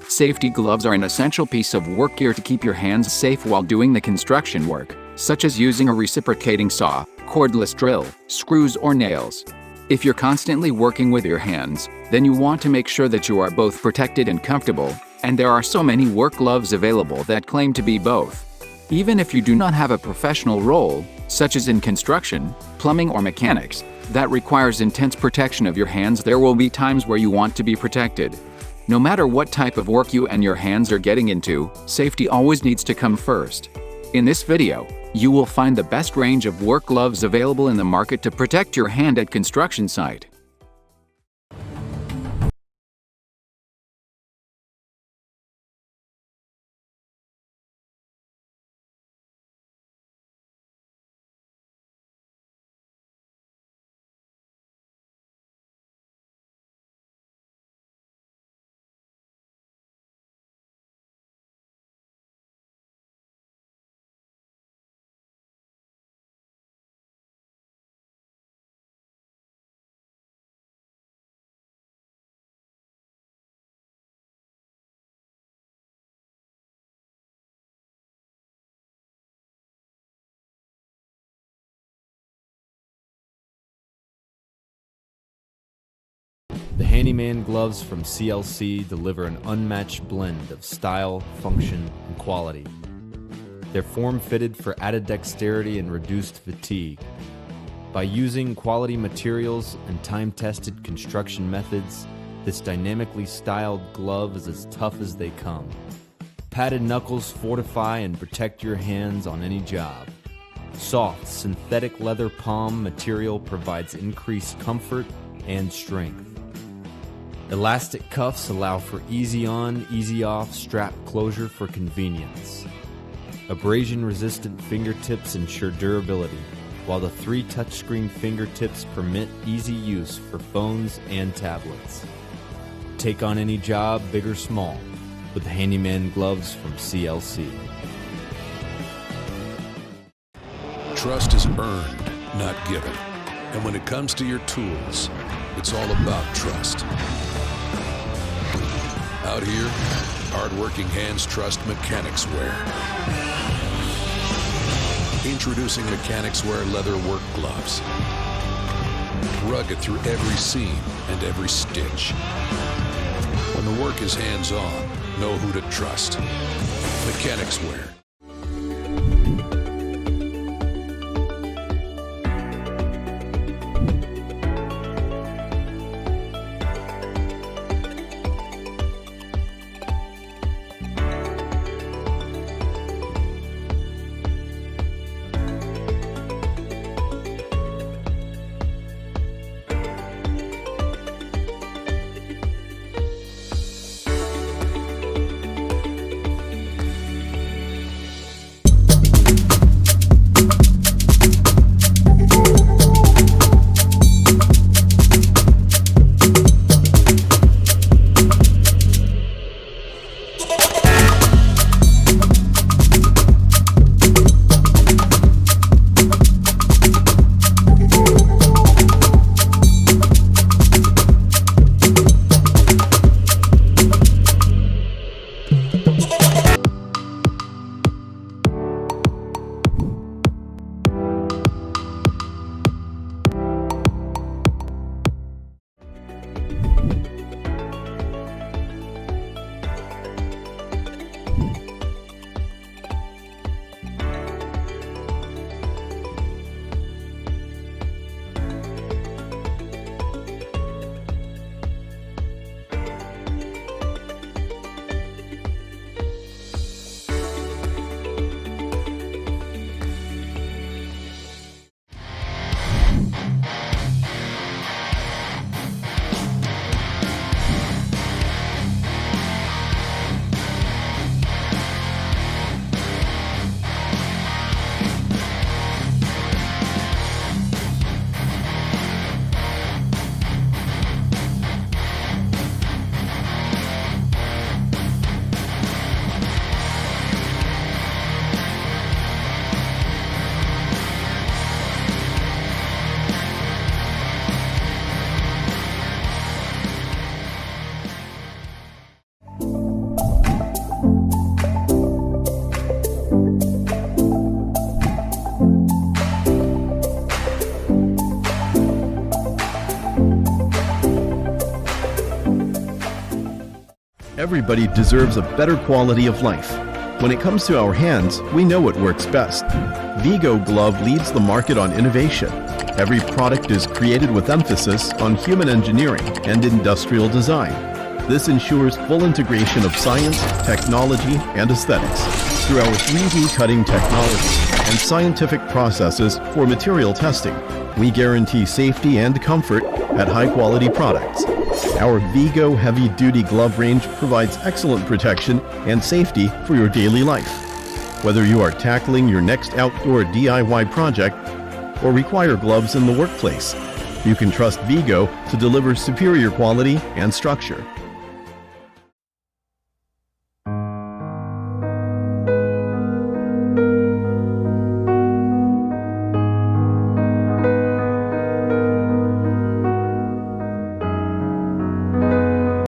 Safety gloves are an essential piece of work gear to keep your hands safe while doing the construction work, such as using a reciprocating saw, cordless drill, screws, or nails. If you're constantly working with your hands, then you want to make sure that you are both protected and comfortable, and there are so many work gloves available that claim to be both. Even if you do not have a professional role, such as in construction, plumbing, or mechanics, that requires intense protection of your hands, there will be times where you want to be protected. No matter what type of work you and your hands are getting into, safety always needs to come first. In this video, you will find the best range of work gloves available in the market to protect your hand at construction site. The Handyman gloves from CLC deliver an unmatched blend of style, function, and quality. They're form-fitted for added dexterity and reduced fatigue. By using quality materials and time-tested construction methods, this dynamically styled glove is as tough as they come. Padded knuckles fortify and protect your hands on any job. Soft, synthetic leather palm material provides increased comfort and strength. Elastic cuffs allow for easy on, easy off strap closure for convenience. Abrasion-resistant fingertips ensure durability, while the 3 touchscreen fingertips permit easy use for phones and tablets. Take on any job, big or small, with the Handyman gloves from CLC. Trust is earned, not given. And when it comes to your tools, it's all about trust. Out here, hard-working hands trust Mechanix wear. Introducing Mechanix wear leather work gloves. Rugged through every seam and every stitch. When the work is hands-on, know who to trust. Mechanix wear. Everybody deserves a better quality of life. When it comes to our hands, we know what works best. Vigo glove leads the market on innovation. Every product is created with emphasis on human engineering and industrial design. This ensures full integration of science, technology, and aesthetics through our 3D cutting technology and scientific processes for material testing. We guarantee safety and comfort at high-quality products. Our Vigo heavy-duty glove range provides excellent protection and safety for your daily life. Whether you are tackling your next outdoor DIY project or require gloves in the workplace, you can trust Vigo to deliver superior quality and structure.